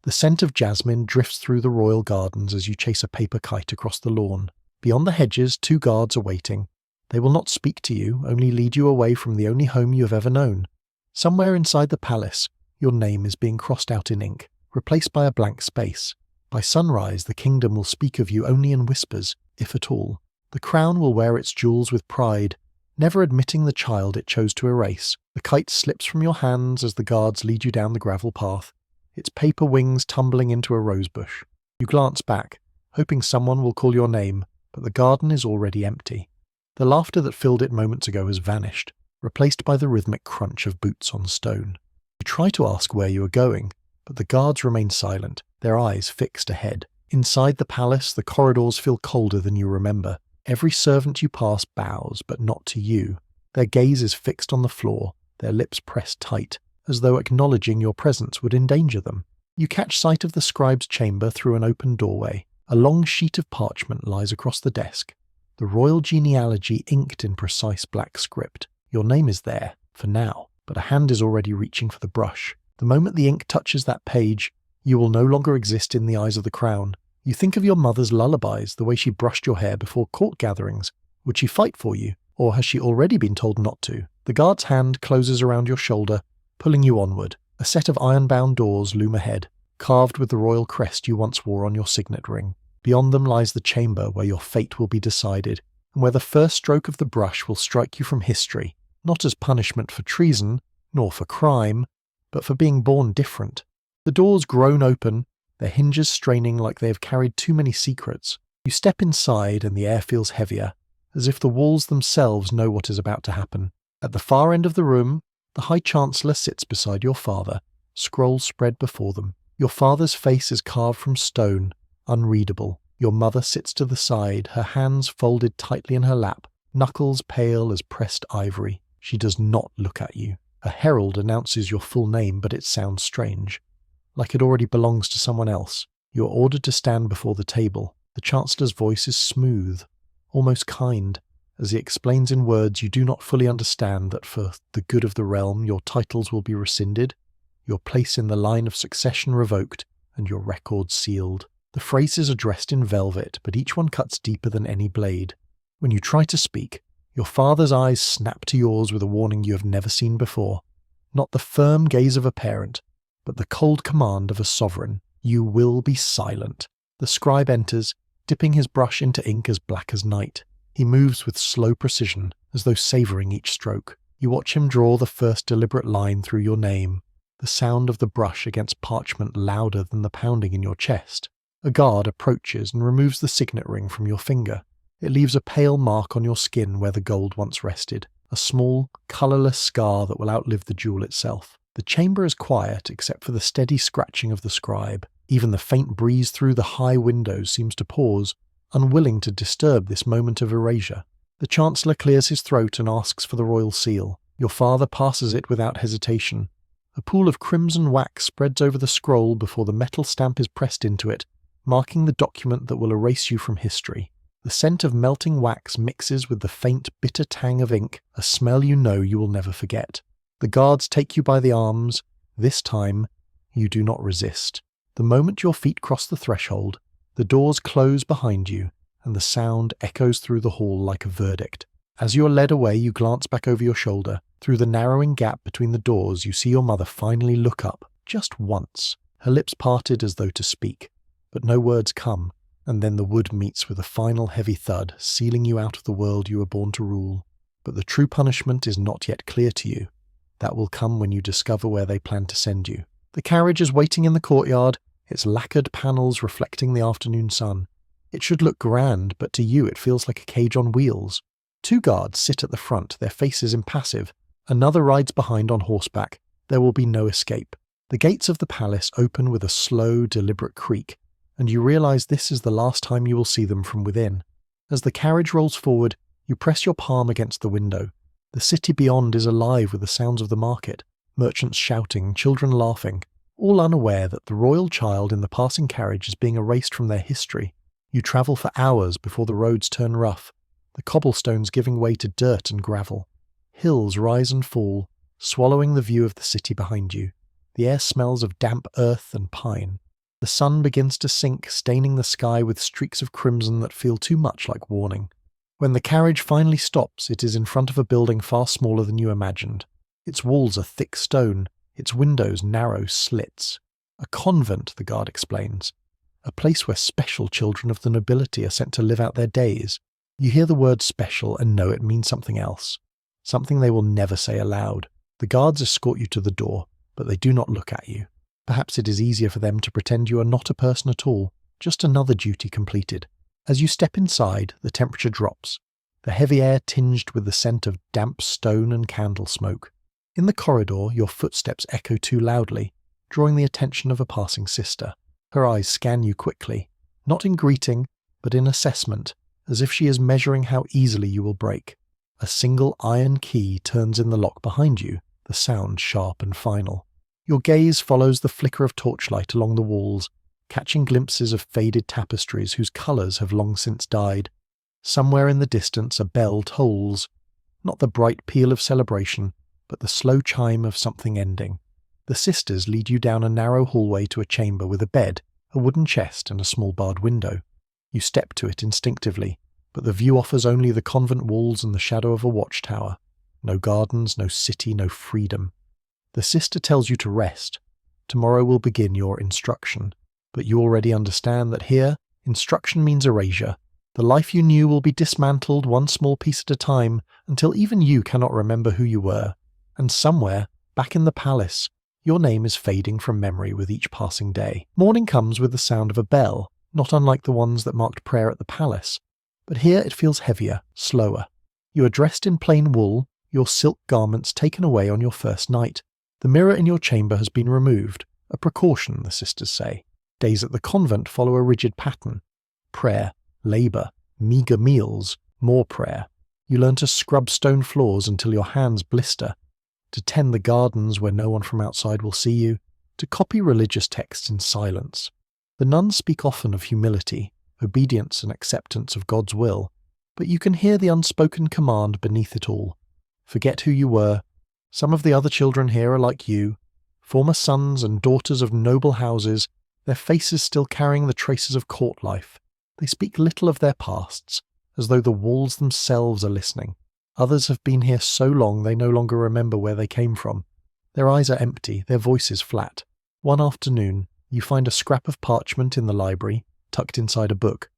The scent of jasmine drifts through the royal gardens as you chase a paper kite across the lawn. Beyond the hedges, 2 guards are waiting. They will not speak to you, only lead you away from the only home you have ever known. Somewhere inside the palace, your name is being crossed out in ink, replaced by a blank space. By sunrise, the kingdom will speak of you only in whispers, if at all. The crown will wear its jewels with pride, never admitting the child it chose to erase. The kite slips from your hands as the guards lead you down the gravel path, its paper wings tumbling into a rosebush. You glance back, hoping someone will call your name, but the garden is already empty. The laughter that filled it moments ago has vanished, replaced by the rhythmic crunch of boots on stone. You try to ask where you are going, but the guards remain silent, their eyes fixed ahead. Inside the palace, the corridors feel colder than you remember. Every servant you pass bows, but not to you. Their gaze is fixed on the floor, their lips pressed tight, as though acknowledging your presence would endanger them. You catch sight of the scribe's chamber through an open doorway. A long sheet of parchment lies across the desk, the royal genealogy inked in precise black script. Your name is there, for now, but a hand is already reaching for the brush. The moment the ink touches that page, you will no longer exist in the eyes of the crown. You think of your mother's lullabies, the way she brushed your hair before court gatherings. Would she fight for you, or has she already been told not to? The guard's hand closes around your shoulder, pulling you onward. A set of iron-bound doors loom ahead, carved with the royal crest you once wore on your signet ring. Beyond them lies the chamber where your fate will be decided, and where the first stroke of the brush will strike you from history, not as punishment for treason, nor for crime, but for being born different. The doors groan open, their hinges straining like they have carried too many secrets. You step inside and the air feels heavier, as if the walls themselves know what is about to happen. At the far end of the room, the High Chancellor sits beside your father, scrolls spread before them. Your father's face is carved from stone, unreadable. Your mother sits to the side, her hands folded tightly in her lap, knuckles pale as pressed ivory. She does not look at you. A herald announces your full name, but it sounds strange, like it already belongs to someone else. You are ordered to stand before the table. The Chancellor's voice is smooth, almost kind, as he explains in words you do not fully understand that for the good of the realm your titles will be rescinded, your place in the line of succession revoked, and your record sealed. The phrases are dressed in velvet, but each one cuts deeper than any blade. When you try to speak, your father's eyes snap to yours with a warning you have never seen before. Not the firm gaze of a parent, but the cold command of a sovereign. You will be silent. The scribe enters, dipping his brush into ink as black as night. He moves with slow precision, as though savouring each stroke. You watch him draw the first deliberate line through your name, the sound of the brush against parchment louder than the pounding in your chest. A guard approaches and removes the signet ring from your finger. It leaves a pale mark on your skin where the gold once rested, a small, colourless scar that will outlive the jewel itself. The chamber is quiet except for the steady scratching of the scribe. Even the faint breeze through the high windows seems to pause, unwilling to disturb this moment of erasure. The Chancellor clears his throat and asks for the royal seal. Your father passes it without hesitation. A pool of crimson wax spreads over the scroll before the metal stamp is pressed into it, marking the document that will erase you from history. The scent of melting wax mixes with the faint, bitter tang of ink, a smell you know you will never forget. The guards take you by the arms. This time, you do not resist. The moment your feet cross the threshold, the doors close behind you, and the sound echoes through the hall like a verdict. As you are led away, you glance back over your shoulder. Through the narrowing gap between the doors, you see your mother finally look up, just once, her lips parted as though to speak. But no words come, and then the wood meets with a final heavy thud, sealing you out of the world you were born to rule. But the true punishment is not yet clear to you. That will come when you discover where they plan to send you. The carriage is waiting in the courtyard, its lacquered panels reflecting the afternoon sun. It should look grand, but to you it feels like a cage on wheels. 2 guards sit at the front, their faces impassive. Another rides behind on horseback. There will be no escape. The gates of the palace open with a slow, deliberate creak, and you realize this is the last time you will see them from within. As the carriage rolls forward, you press your palm against the window. The city beyond is alive with the sounds of the market, merchants shouting, children laughing, all unaware that the royal child in the passing carriage is being erased from their history. You travel for hours before the roads turn rough, the cobblestones giving way to dirt and gravel. Hills rise and fall, swallowing the view of the city behind you. The air smells of damp earth and pine. The sun begins to sink, staining the sky with streaks of crimson that feel too much like warning. When the carriage finally stops, it is in front of a building far smaller than you imagined. Its walls are thick stone, its windows narrow slits. A convent, the guard explains. A place where special children of the nobility are sent to live out their days. You hear the word special and know it means something else. Something they will never say aloud. The guards escort you to the door, but they do not look at you. Perhaps it is easier for them to pretend you are not a person at all, just another duty completed. As you step inside, the temperature drops, the heavy air tinged with the scent of damp stone and candle smoke. In the corridor, your footsteps echo too loudly, drawing the attention of a passing sister. Her eyes scan you quickly, not in greeting, but in assessment, as if she is measuring how easily you will break. A single iron key turns in the lock behind you, the sound sharp and final. Your gaze follows the flicker of torchlight along the walls, catching glimpses of faded tapestries whose colours have long since died. Somewhere in the distance a bell tolls, not the bright peal of celebration, but the slow chime of something ending. The sisters lead you down a narrow hallway to a chamber with a bed, a wooden chest and a small barred window. You step to it instinctively, but the view offers only the convent walls and the shadow of a watchtower. No gardens, no city, no freedom. The sister tells you to rest. Tomorrow will begin your instruction. But you already understand that here, instruction means erasure. The life you knew will be dismantled one small piece at a time until even you cannot remember who you were. And somewhere, back in the palace, your name is fading from memory with each passing day. Morning comes with the sound of a bell, not unlike the ones that marked prayer at the palace. But here it feels heavier, slower. You are dressed in plain wool, your silk garments taken away on your first night. The mirror in your chamber has been removed, a precaution, the sisters say. Days at the convent follow a rigid pattern. Prayer, labour, meagre meals, more prayer. You learn to scrub stone floors until your hands blister, to tend the gardens where no one from outside will see you, to copy religious texts in silence. The nuns speak often of humility, obedience and acceptance of God's will, but you can hear the unspoken command beneath it all. Forget who you were. Some of the other children here are like you, former sons and daughters of noble houses, their faces still carrying the traces of court life. They speak little of their pasts, as though the walls themselves are listening. Others have been here so long they no longer remember where they came from. Their eyes are empty, their voices flat. One afternoon, you find a scrap of parchment in the library, tucked inside a book.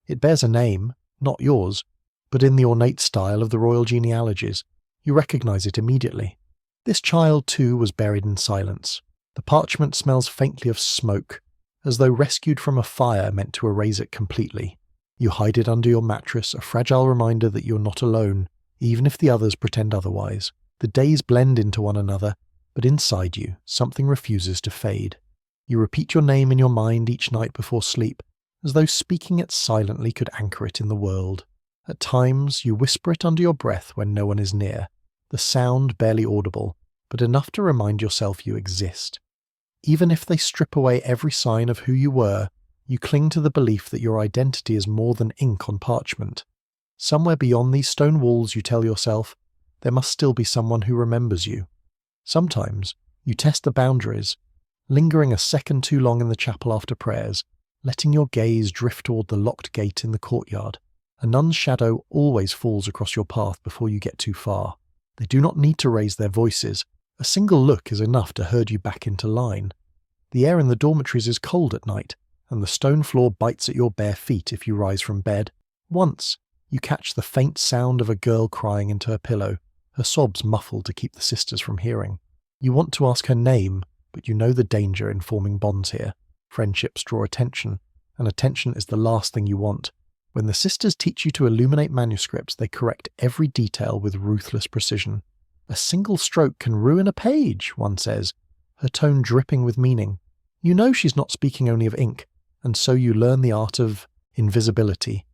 It bears a name, not yours, but in the ornate style of the royal genealogies. You recognize it immediately. This child, too, was buried in silence. The parchment smells faintly of smoke, as though rescued from a fire meant to erase it completely. You hide it under your mattress, a fragile reminder that you're not alone, even if the others pretend otherwise. The days blend into one another, but inside you, something refuses to fade. You repeat your name in your mind each night before sleep, as though speaking it silently could anchor it in the world. At times, you whisper it under your breath when no one is near, the sound barely audible, but enough to remind yourself you exist. Even if they strip away every sign of who you were, you cling to the belief that your identity is more than ink on parchment. Somewhere beyond these stone walls, you tell yourself, there must still be someone who remembers you. Sometimes, you test the boundaries, lingering a second too long in the chapel after prayers, letting your gaze drift toward the locked gate in the courtyard. A nun's shadow always falls across your path before you get too far. They do not need to raise their voices. A single look is enough to herd you back into line. The air in the dormitories is cold at night, and the stone floor bites at your bare feet if you rise from bed. Once, you catch the faint sound of a girl crying into her pillow, her sobs muffled to keep the sisters from hearing. You want to ask her name, but you know the danger in forming bonds here. Friendships draw attention, and attention is the last thing you want. When the sisters teach you to illuminate manuscripts, they correct every detail with ruthless precision. A single stroke can ruin a page, one says, her tone dripping with meaning. You know she's not speaking only of ink, and so you learn the art of invisibility.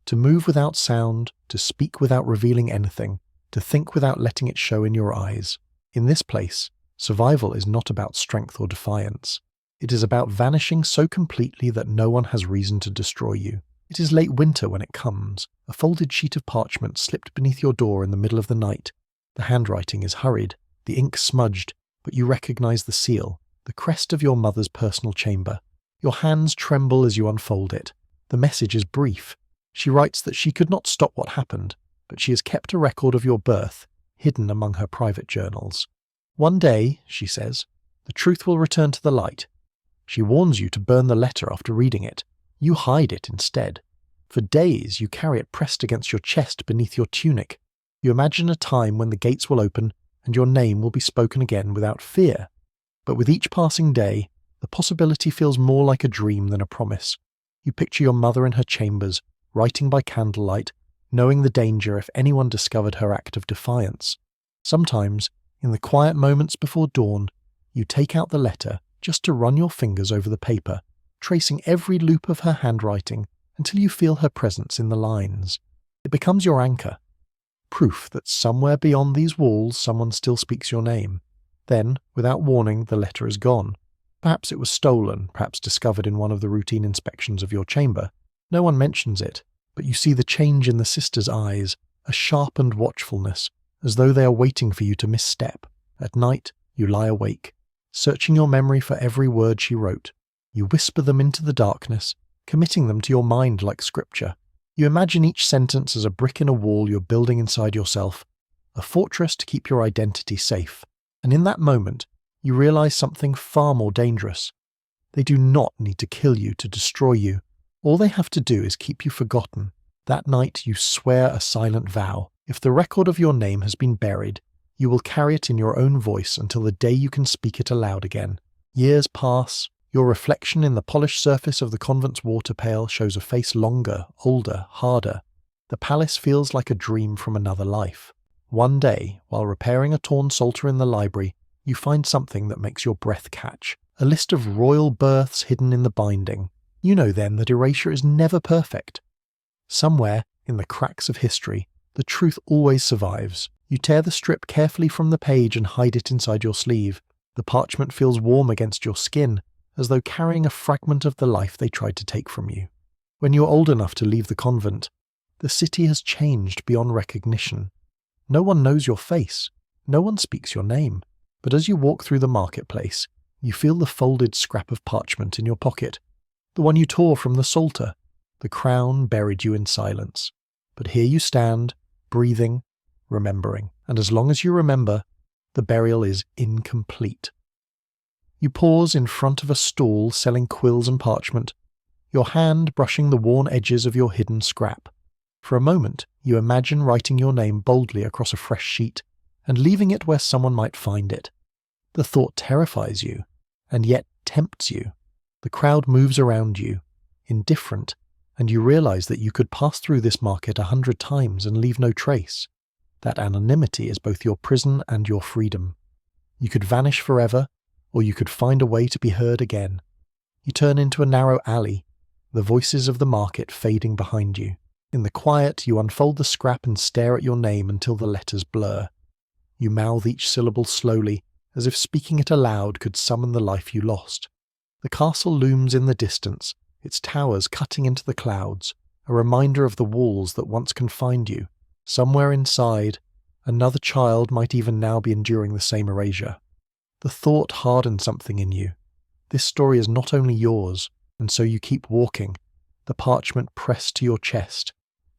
To move without sound, to speak without revealing anything, to think without letting it show in your eyes. In this place, survival is not about strength or defiance. It is about vanishing so completely that no one has reason to destroy you. It is late winter when it comes, a folded sheet of parchment slipped beneath your door in the middle of the night. The handwriting is hurried, the ink smudged, but you recognize the seal, the crest of your mother's personal chamber. Your hands tremble as you unfold it. The message is brief. She writes that she could not stop what happened, but she has kept a record of your birth, hidden among her private journals. One day, she says, the truth will return to the light. She warns you to burn the letter after reading it. You hide it instead. For days you carry it pressed against your chest beneath your tunic. You imagine a time when the gates will open and your name will be spoken again without fear. But with each passing day, the possibility feels more like a dream than a promise. You picture your mother in her chambers, writing by candlelight, knowing the danger if anyone discovered her act of defiance. Sometimes, in the quiet moments before dawn, you take out the letter just to run your fingers over the paper, tracing every loop of her handwriting until you feel her presence in the lines. It becomes your anchor, proof that somewhere beyond these walls someone still speaks your name. Then, without warning, the letter is gone. Perhaps it was stolen, perhaps discovered in one of the routine inspections of your chamber. No one mentions it, but you see the change in the sisters' eyes, a sharpened watchfulness, as though they are waiting for you to misstep. At night, you lie awake, searching your memory for every word she wrote. You whisper them into the darkness, committing them to your mind like scripture. You imagine each sentence as a brick in a wall you're building inside yourself, a fortress to keep your identity safe. And in that moment, you realize something far more dangerous. They do not need to kill you to destroy you. All they have to do is keep you forgotten. That night you swear a silent vow. If the record of your name has been buried, you will carry it in your own voice until the day you can speak it aloud again. Years pass. Your reflection in the polished surface of the convent's water pail shows a face longer, older, harder. The palace feels like a dream from another life. One day, while repairing a torn psalter in the library, you find something that makes your breath catch. A list of royal births hidden in the binding. You know then that erasure is never perfect. Somewhere, in the cracks of history, the truth always survives. You tear the strip carefully from the page and hide it inside your sleeve. The parchment feels warm against your skin, as though carrying a fragment of the life they tried to take from you. When you're old enough to leave the convent, the city has changed beyond recognition. No one knows your face. No one speaks your name. But as you walk through the marketplace, you feel the folded scrap of parchment in your pocket, the one you tore from the psalter. The crown buried you in silence. But here you stand, breathing, remembering. And as long as you remember, the burial is incomplete. You pause in front of a stall selling quills and parchment, your hand brushing the worn edges of your hidden scrap. For a moment, you imagine writing your name boldly across a fresh sheet and leaving it where someone might find it. The thought terrifies you, and yet tempts you. The crowd moves around you, indifferent, and you realize that you could pass through this market 100 times and leave no trace. That anonymity is both your prison and your freedom. You could vanish forever, or you could find a way to be heard again. You turn into a narrow alley, the voices of the market fading behind you. In the quiet, you unfold the scrap and stare at your name until the letters blur. You mouth each syllable slowly, as if speaking it aloud could summon the life you lost. The castle looms in the distance, its towers cutting into the clouds, a reminder of the walls that once confined you. Somewhere inside, another child might even now be enduring the same erasure. The thought hardened something in you. This story is not only yours, and so you keep walking, the parchment pressed to your chest,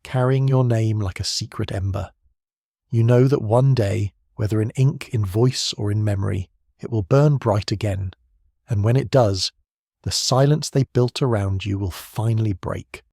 carrying your name like a secret ember. You know that one day, whether in ink, in voice, or in memory, it will burn bright again, and when it does, the silence they built around you will finally break.